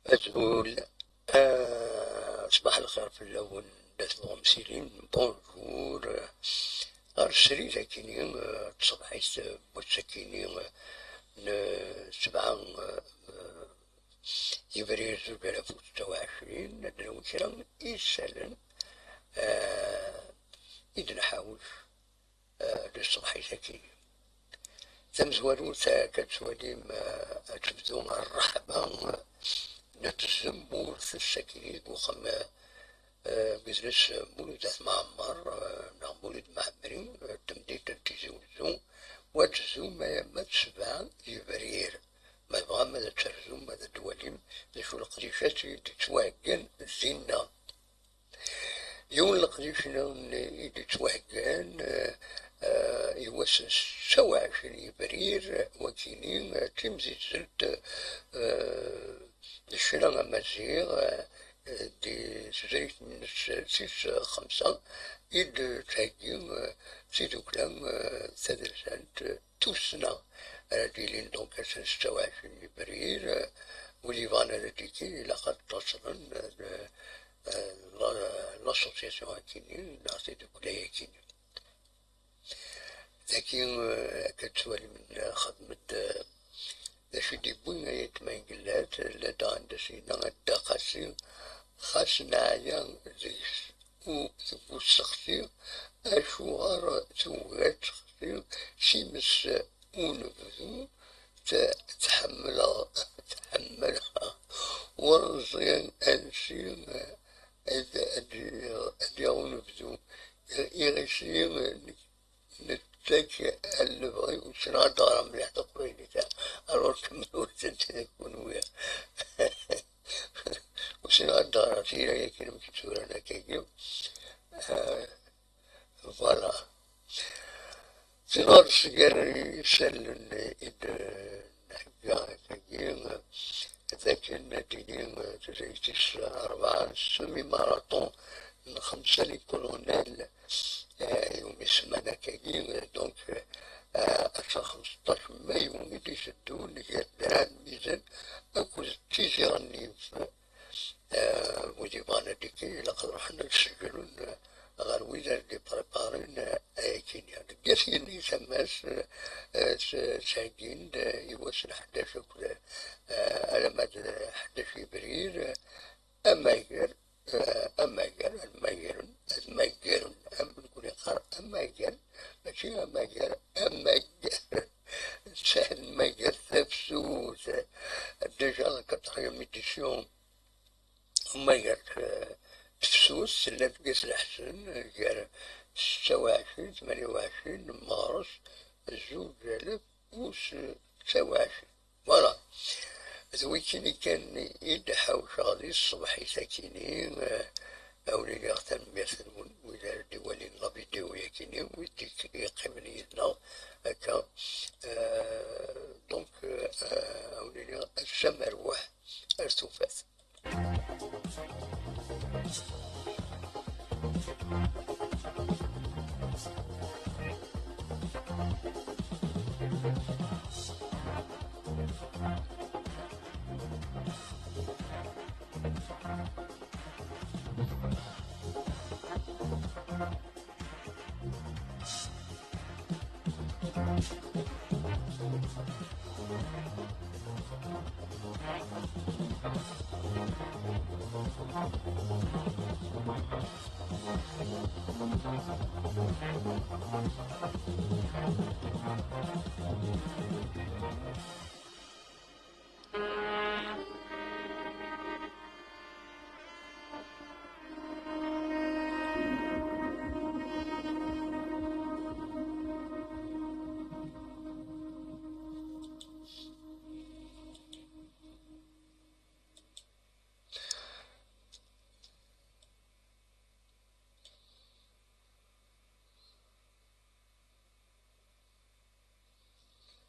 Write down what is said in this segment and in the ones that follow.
تقول صباح الخير في الأول الناس المغمسين بونجور السري ساكنين تصبحيت متسكنين 7 يبرير 2026 نديرو كرا يسالن إذا نحاول للصباح ساكنين تمزوالو كتسوالي ما تبدو الرحمة نتزمو في الساكنين وخما بزنس مولودات معمر مولود معمرين تمديد تزوزو وتزو ما 7 يبرير ما يبغى ماذا ترزو ماذا تواليم لشو القديشات تتواكن زينا يوم القديشنا يتواكن يوس 27 يبرير وكينين تمزي زلت الشراء مزيغ دي زريت من 6-5 إد تاكيم سيدو كلام ثلاثة توسنا ديلين دونك 26 يبرير وليفانا لديكي لقد تصلن l'association Akinu, نعطي ولاية أكينو. لكن كتسوالي من خدمة داشي دي بوين يتمين قلات لدى عندسي نغدا خاص نعيا زيش و السخسي أشوار توغات سخسي شيمس ونبذو تحملها ورزيان أنسي أدي ونبذو يغسي نتاك اللي وشنا دارا مليح تقريني تا أروح كملوا تكون ويا وشنا دارا سيرا يكين مكتورنا كيكيو فوالا صغار الصغار يسألون إذا نحكا كيكيو ذاك النتيجة تزيتش 4 سمي ماراطون 5 لي كولونيل يوم السمانة كاين دونك 15 مايو ملي يشدون دران ميزان اكو تيجي راني وديبانا ديكي لقد رحنا نسجلون غير وزارة دي بريبارين كينيا كاسين يسماس سايدين يوصل 11 على مدى 11 ابريل أماير الماير نقول يقرأ أماير ماشي أماير سهل ماير ثابسوس ديجا كتخيل ميديسيون أماير تفسوس اللي تقيس الحسن جار 26 28 مارس 2026 فوالا ذوي كان يدحاو شغالي الصبح يساكنين أولي يغتن بيثنون وإلى الدول النبيديو يكيني ويديك يقيمني يدنا هكا دونك أولي الشمع روح أرتوفاث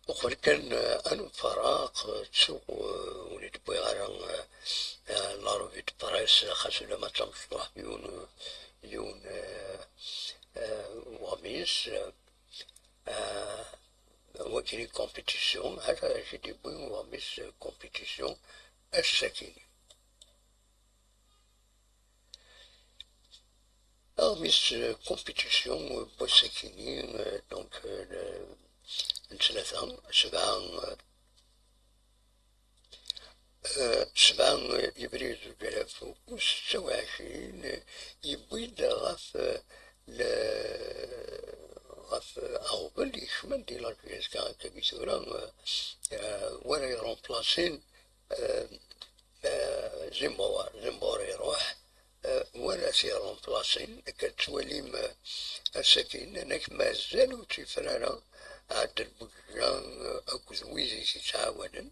وقال كان أنا فراغ تسوق وليد بويغاران لاروفي بريس خاصو لما تمشطوح يون وميس وكيني كومبيتيسيون هذا جدي بوي وميس كومبيتيسيون الساكيني ميس كومبيتيسيون بوساكيني دونك ثلاثة سبعة إبريل 2026 يبيد غاف أغبل يشمن دي لارفيس كان كبيسورا ولا يرومبلاسين زمبور يروح ولا سيرومبلاسين كتوليم السكين انك مازالو تيفرانا عاد البلجان أكو زويزي يتعاونن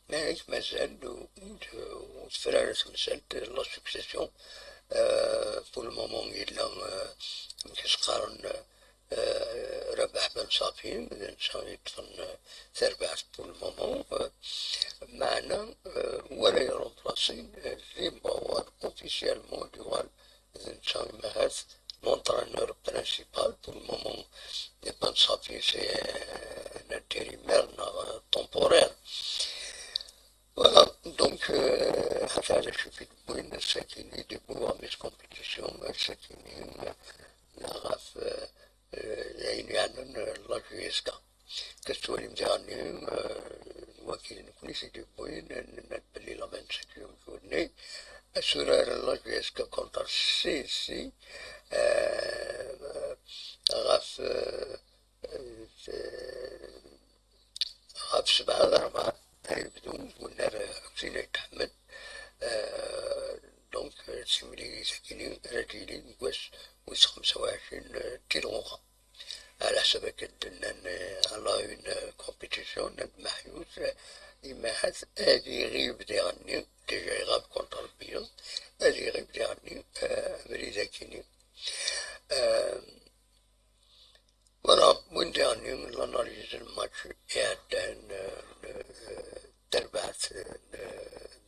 مالك مازال وتفرارس مسالت لا سكسيسيون بو المومون إلا مكيسقارن ربح بن صافي الإنسان يتفن تربحت بو المومون معنا ولا يرومبلاسين زيمباوار أوفيسيالمون ديوال الإنسان مهاث l'entraîneur principal pour le moment n'est pas Safi, c'est un intérimaire temporaire. Voilà, donc هذا شفت بوين الساكنين دي بوا مش كومبيتيشن الساكنين نعرف يعني الله يسكا كسولي مزاني وكيل نكوني سيدي بوين نتبلي لمن سكيوم جوني أسرار الله يسكا كونتر سيسي غاف غاف 7 بدون ونرى حسين يتحمد دونك سيملي ساكنين رجيلين ويس 25 كيلوغرام على حسب كدنا على اون كومبيتيسيون محيوس إما حث هادي غيب ديغني ديجا يغاب كونتر البيض هادي غيب ديغني بري ذاكيني voilà, وين ديغني من l'analyse الماتش يعدان تربعت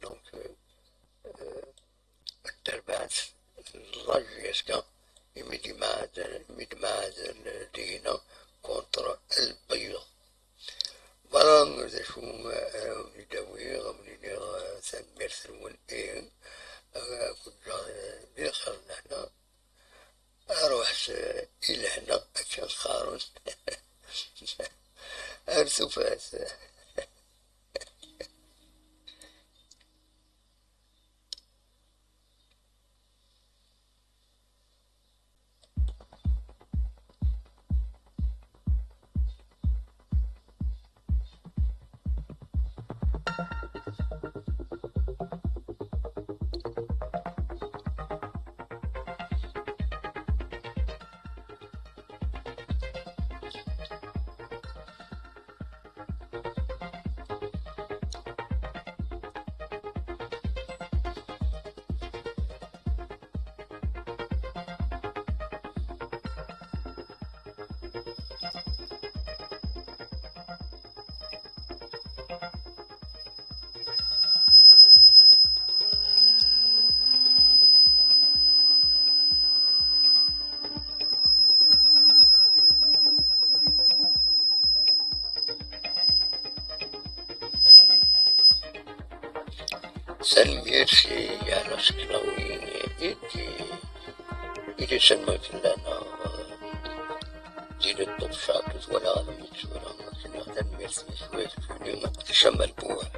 دونك تربعت لاجيسكا يمدي معاد دينا كونتر البيض voilà ذا شو نداوي غمني ثمير ثلون ايه كنت بيخر هنا اروح الى هنا عشان خارون ارثو فاس سلميرسي على سكلاوين إدي سلمت لنا زيد الطبشات ولا غلمت ولا ما كنا سلميرسي شوية شوية تشمل بوها